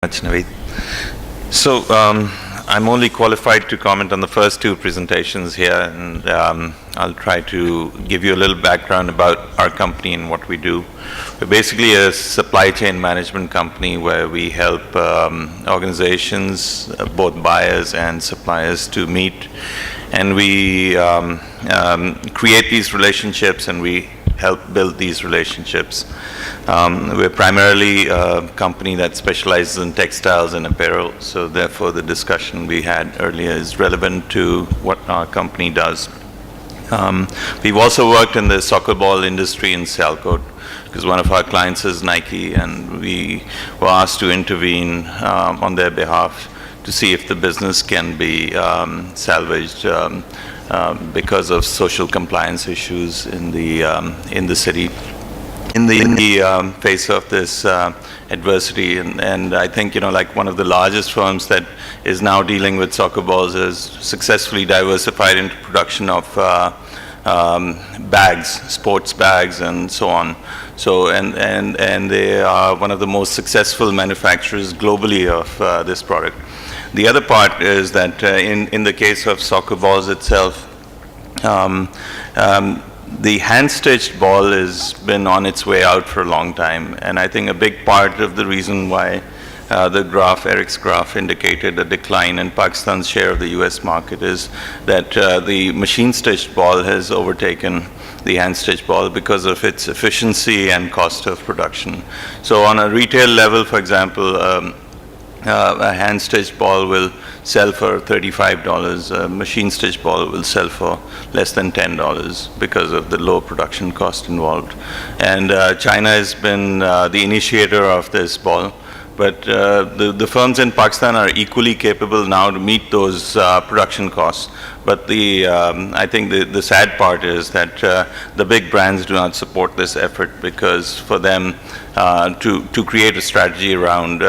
Much, Naved. So I'm only qualified to comment on the first two presentations here, and I'll try to give you a little background about our company and what we do. We're basically a supply chain management company where we help organizations, both buyers and suppliers, to meet, and we create these relationships and we help build these relationships. We're primarily a company that specializes in textiles and apparel, so therefore the discussion we had earlier is relevant to what our company does. We've also worked in the soccer ball industry in Salcode, because one of our clients is Nike, and we were asked to intervene on their behalf to see if the business can be salvaged because of social compliance issues in the city, in the face of this adversity. And I think, like one of the largest firms that is now dealing with soccer balls is successfully diversified into production of bags, sports bags, and so on. So and they are one of the most successful manufacturers globally of this product. The other part is that in the case of soccer balls itself, the hand-stitched ball has been on its way out for a long time, and I think a big part of the reason why Eric's graph indicated a decline in Pakistan's share of the US market is that the machine-stitched ball has overtaken the hand-stitched ball because of its efficiency and cost of production. So on a retail level, for example, a hand-stitched ball will sell for $35. A machine-stitched ball will sell for less than $10 because of the low production cost involved. And China has been the initiator of this ball, but the firms in Pakistan are equally capable now to meet those production costs. But I think the sad part is that the big brands do not support this effort, because for them to create a strategy around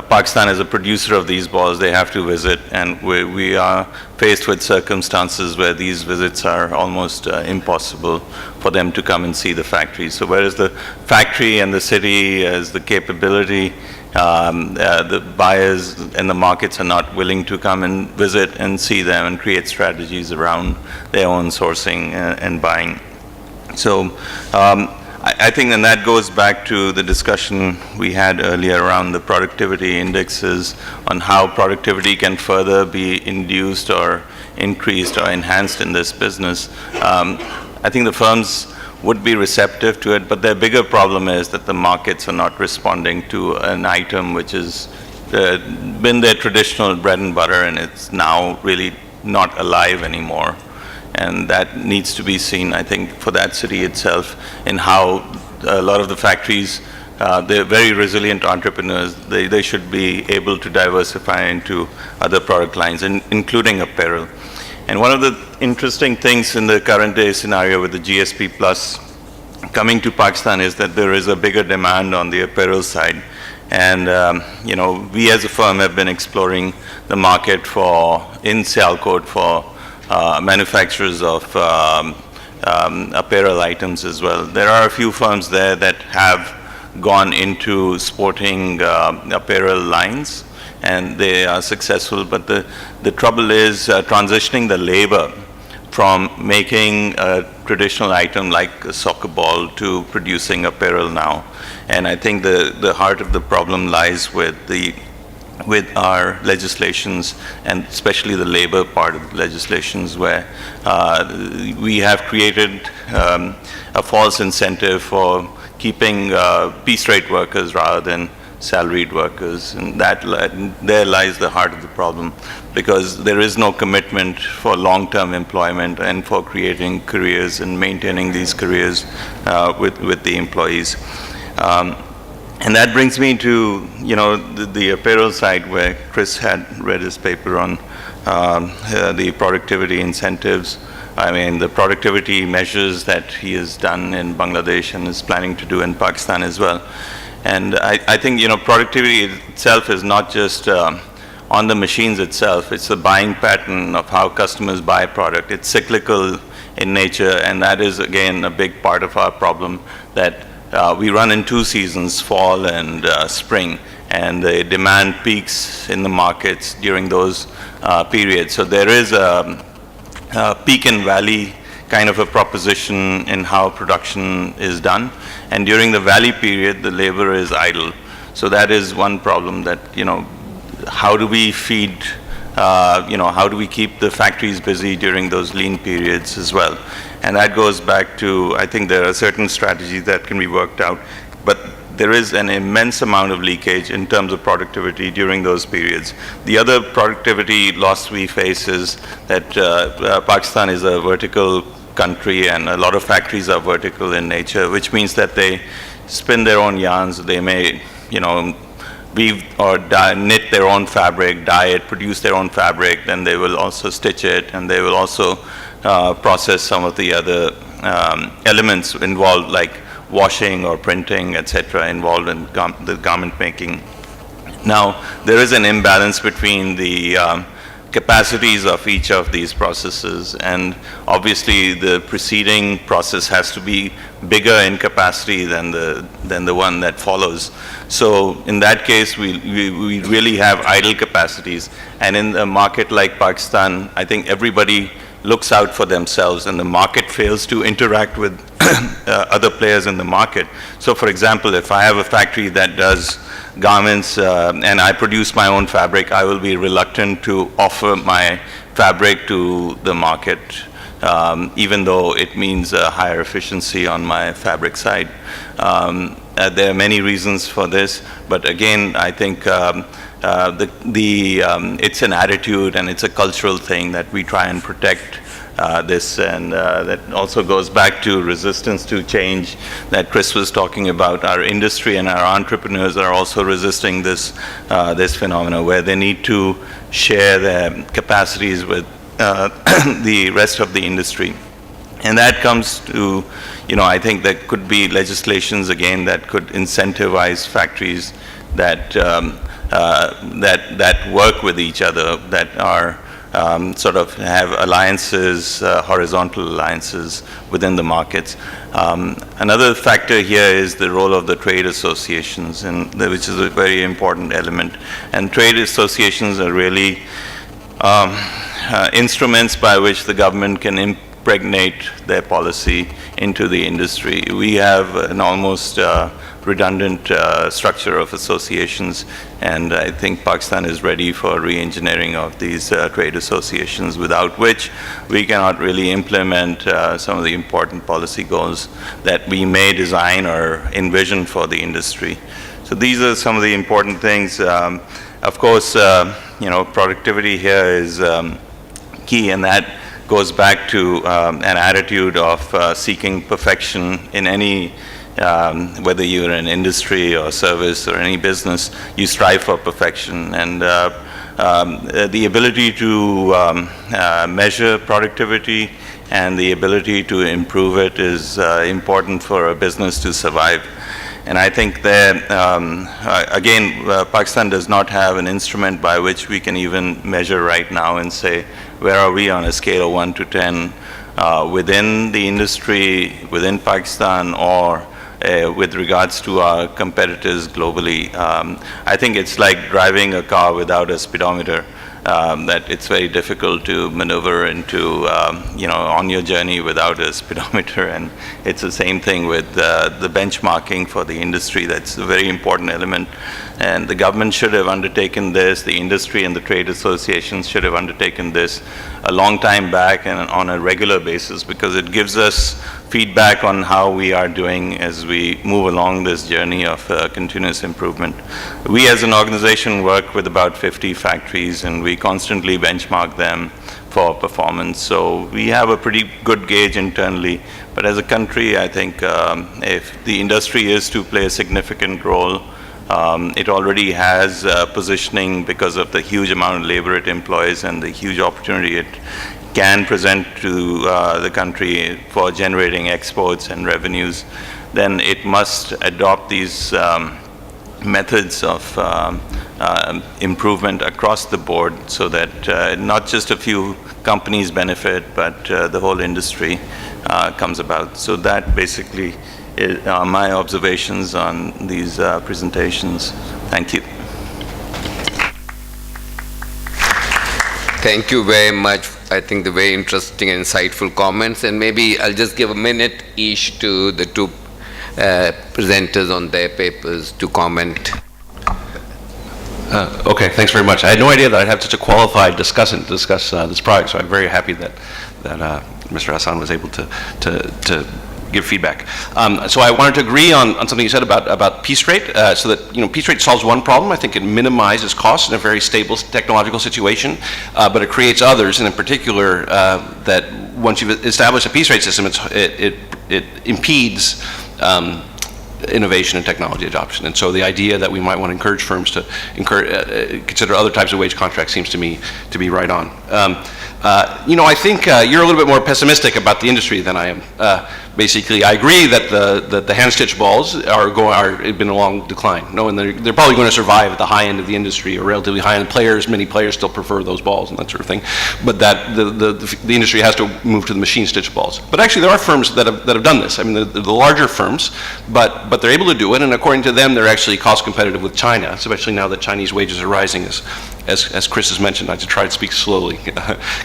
Pakistan as a producer of these balls, they have to visit, and we are faced with circumstances where these visits are almost impossible for them to come and see the factory. So whereas the factory and the city has the capability, the buyers and the markets are not willing to come and visit and see them and create strategies around their own sourcing and buying. So I think then that goes back to the discussion we had earlier around the productivity indexes, on how productivity can further be induced or increased or enhanced in this business. I think the firms would be receptive to it, but their bigger problem is that the markets are not responding to an item which has been their traditional bread and butter, and it's now really not alive anymore. And that needs to be seen, I think, for that city itself, in how a lot of the factories, they're very resilient entrepreneurs. They should be able to diversify into other product lines, including apparel. And one of the interesting things in the current day scenario with the GSP Plus coming to Pakistan is that there is a bigger demand on the apparel side. And we as a firm have been exploring the market in Salcode for manufacturers of apparel items as well. There are a few firms there that have gone into sporting apparel lines, and they are successful, but the trouble is transitioning the labor from making a traditional item like a soccer ball to producing apparel now. And I think the heart of the problem lies with our legislations, and especially the labor part of the legislations, where we have created a false incentive for keeping piece rate workers rather than salaried workers. And there lies the heart of the problem, because there is no commitment for long-term employment and for creating careers and maintaining these careers with the employees. And that brings me to the apparel side, where Chris had read his paper on the productivity incentives. I mean, the productivity measures that he has done in Bangladesh and is planning to do in Pakistan as well. And I think productivity itself is not just on the machines itself. It's the buying pattern of how customers buy product. It's cyclical in nature, and that is again a big part of our problem, that we run in two seasons, fall and spring, and the demand peaks in the markets during those periods. So there is a peak and valley kind of a proposition in how production is done. And during the valley period, the labor is idle. So that is one problem that, how do we feed, how do we keep the factories busy during those lean periods as well? And that goes back to, I think there are certain strategies that can be worked out, but there is an immense amount of leakage in terms of productivity during those periods. The other productivity loss we face is that Pakistan is a vertical country, and a lot of factories are vertical in nature, which means that they spin their own yarns. They may, weave or knit their own fabric, dye it, produce their own fabric, then they will also stitch it, and they will also process some of the other elements involved, like washing or printing, etc., involved in the garment making. Now, there is an imbalance between the capacities of each of these processes, and obviously the preceding process has to be bigger in capacity than the one that follows. So in that case, we really have idle capacities, and in a market like Pakistan, I think everybody looks out for themselves, and the market fails to interact with other players in the market. So for example, if I have a factory that does garments and I produce my own fabric, I will be reluctant to offer my fabric to the market, even though it means a higher efficiency on my fabric side. There are many reasons for this, but again, I think it's an attitude and it's a cultural thing that we try and protect this, and that also goes back to resistance to change that Chris was talking about. Our industry and our entrepreneurs are also resisting this phenomena, where they need to share their capacities with the rest of the industry. And that comes to, I think there could be legislations again that could incentivize factories that that work with each other, that are sort of have alliances, horizontal alliances within the markets. Another factor here is the role of the trade associations, which is a very important element. And trade associations are really instruments by which the government can impregnate their policy into the industry. We have an almost redundant structure of associations, and I think Pakistan is ready for re-engineering of these trade associations, without which we cannot really implement some of the important policy goals that we may design or envision for the industry. So these are some of the important things. Of course, productivity here is key, and that goes back to an attitude of seeking perfection in any, whether you're in industry or service or any business, you strive for perfection. And the ability to measure productivity and the ability to improve it is important for a business to survive. And I think that, again, Pakistan does not have an instrument by which we can even measure right now and say, where are we on a scale of 1 to 10 within the industry, within Pakistan, or with regards to our competitors globally. I think it's like driving a car without a speedometer, that it's very difficult to maneuver into, on your journey without a speedometer. And it's the same thing with the benchmarking for the industry. That's a very important element. And the government should have undertaken this, the industry and the trade associations should have undertaken this a long time back and on a regular basis, because it gives us feedback on how we are doing as we move along this journey of continuous improvement. We as an organization work with about 50 factories, and we constantly benchmark them for performance. So we have a pretty good gauge internally, but as a country, I think if the industry is to play a significant role, it already has positioning because of the huge amount of labor it employs and the huge opportunity it can present to the country for generating exports and revenues. Then it must adopt these methods of improvement across the board, so that not just a few companies benefit, but the whole industry comes about. So that basically are my observations on these presentations. Thank you. Thank you very much. I think the very interesting and insightful comments, and maybe I'll just give a minute each to the two presenters on their papers to comment. Okay, thanks very much. I had no idea that I'd have such a qualified discussant to discuss this project, so I'm very happy that Mr. Hasan was able to give feedback. So I wanted to agree on something you said about piece rate, so that piece rate solves one problem. I think it minimizes costs in a very stable technological situation, but it creates others, and in particular, that once you've established a piece rate system, it impedes innovation and technology adoption. And so the idea that we might want to encourage firms to consider other types of wage contracts seems to me to be right on. I think you're a little bit more pessimistic about the industry than I am. Basically, I agree that the hand-stitched balls have been a long decline. No, and they're probably going to survive at the high end of the industry, or relatively high-end players. Many players still prefer those balls and that sort of thing. But that the industry has to move to the machine-stitched balls. But actually, there are firms that have done this. I mean, the larger firms, but they're able to do it, and according to them, they're actually cost competitive with China, especially now that Chinese wages are rising, as Chris has mentioned. I had to try to speak slowly,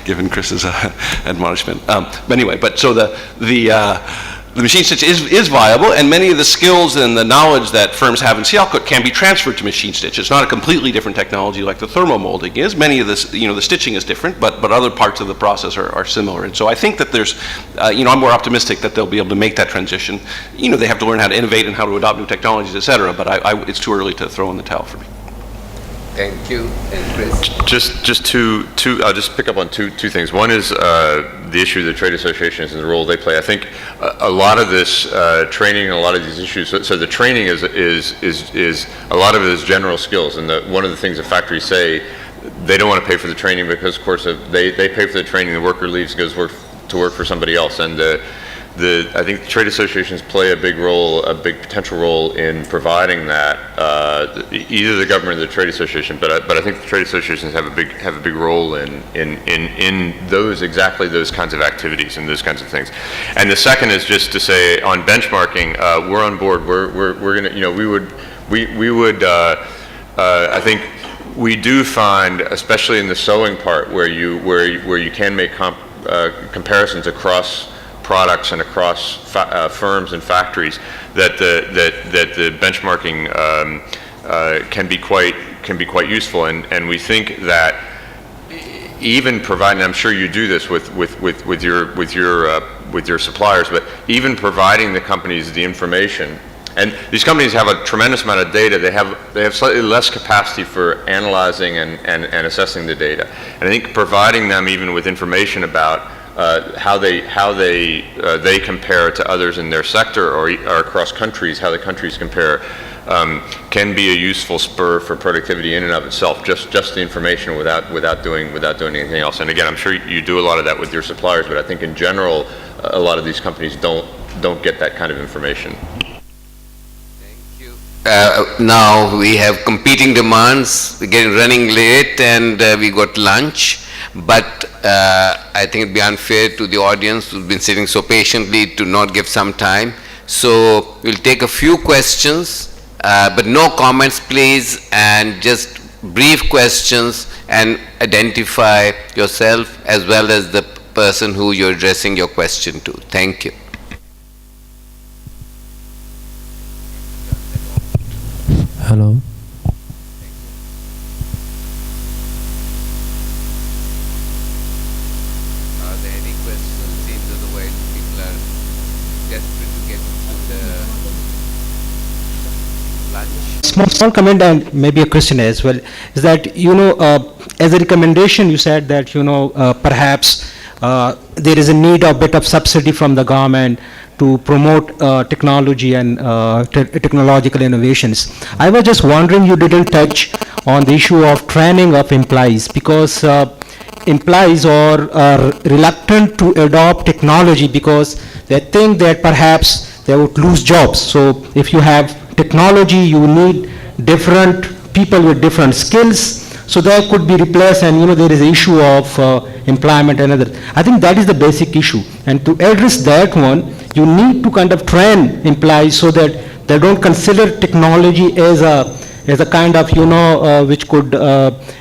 given Chris's admonishment. But anyway, so the machine stitch is viable, and many of the skills and the knowledge that firms have in Sialkot can be transferred to machine stitch. It's not a completely different technology like the thermal molding is. Many of this, the stitching is different, but other parts of the process are similar. And so I think that there's, I'm more optimistic that they'll be able to make that transition. They have to learn how to innovate and how to adopt new technologies, et cetera, but it's too early to throw in the towel for me. Thank you. And Chris? Just two. I'll just pick up on two things. One is the issue of the trade associations and the role they play. I think a lot of this training and a lot of these issues. So the training is a lot of it is general skills. And one of the things the factories say, they don't want to pay for the training because, of course, if they pay for the training, the worker leaves, goes to work for somebody else. And I think the trade associations play a big potential role in providing that. Either the government or the trade association, but I think the trade associations have a big role in exactly those kinds of activities and those kinds of things. And the second is just to say on benchmarking, we're on board. We're gonna we would I think we do find, especially in the sewing part, where you can make comparisons across products and across firms and factories, that the benchmarking can be quite useful, and we think that even providing, I'm sure you do this with your suppliers, but even providing the companies the information. And these companies have a tremendous amount of data. They have slightly less capacity for analyzing and assessing the data. And I think providing them even with information about how they compare to others in their sector or across countries, how the countries compare, can be a useful spur for productivity in and of itself. Just the information without doing anything else. And again, I'm sure you do a lot of that with your suppliers, but I think in general, a lot of these companies don't get that kind of information. Now we have competing demands. We're running late, and we got lunch. But I think it'd be unfair to the audience who've been sitting so patiently to not give some time. So we'll take a few questions, but no comments, please, and just brief questions, and identify yourself as well as the person who you're addressing your question to. Thank you. Hello. Are there any questions? Seems otherwise people are desperate to get to the lunch. Small comment and maybe a question as well is that, as a recommendation, you said that, perhaps there is a need of a bit of subsidy from the government to promote technology and technological innovations. I was just wondering, you didn't touch on the issue of training of employees, because employees are reluctant to adopt technology because they think that perhaps they would lose jobs. So if you have technology, you need different people with different skills, so that could be replaced, and there is an issue of employment and other. I think that is the basic issue, and to address that one, you need to kind of train employees so that they don't consider technology as a kind of which could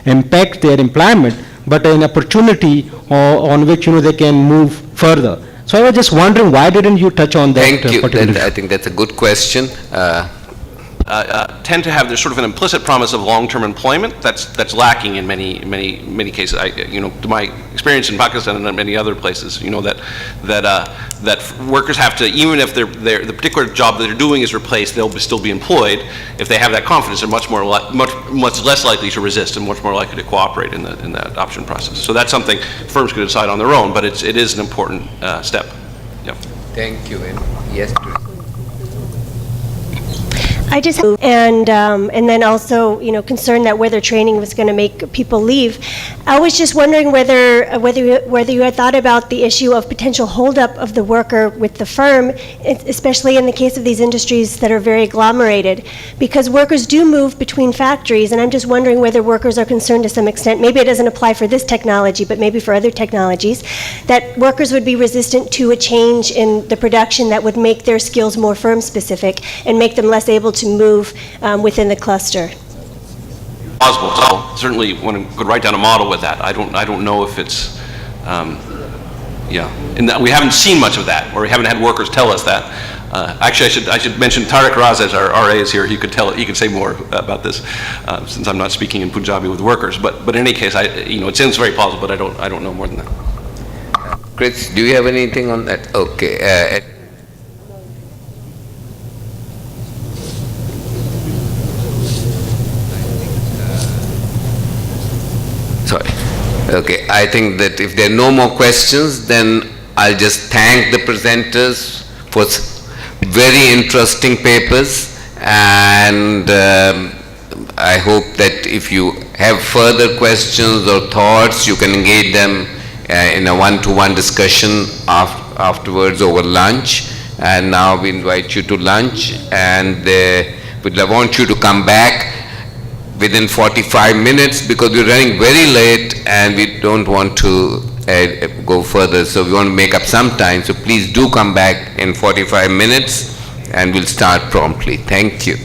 impact their employment, but an opportunity on which, they can move further. So I was just wondering, why didn't you touch on that Thank you. particular? I think that's a good question. Tend to have, there's sort of an implicit promise of long-term employment that's lacking in many cases. To my experience in Pakistan and many other places, that workers have to, even if the particular job that they're doing is replaced, they'll still be employed. If they have that confidence, they're much less likely to resist and much more likely to cooperate in the adoption process. So that's something firms could decide on their own, but it is an important step. Yep. Thank you. And yes, please. I just, and then also, concerned that whether training was going to make people leave. I was just wondering whether you had thought about the issue of potential holdup of the worker with the firm, especially in the case of these industries that are very agglomerated, because workers do move between factories, and I'm just wondering whether workers are concerned to some extent, maybe it doesn't apply for this technology, but maybe for other technologies, that workers would be resistant to a change in the production that would make their skills more firm-specific and make them less able to move within the cluster. Possible. So certainly one could write down a model with that. I don't know if it's, and that we haven't seen much of that, or we haven't had workers tell us that. Actually, I should mention Tariq Razaj, our RA, is here. He could say more about this, since I'm not speaking in Punjabi with workers. But in any case, it seems very plausible, but I don't know more than that. Chris, do you have anything on that? Okay. Sorry. Okay, I think that if there are no more questions, then I'll just thank the presenters for very interesting papers, and I hope that if you have further questions or thoughts, you can engage them in a one-to-one discussion afterwards over lunch. And now we invite you to lunch, and we'd want you to come back within 45 minutes, because we're running very late and we don't want to go further, so we want to make up some time. So please do come back in 45 minutes and we'll start promptly. Thank you.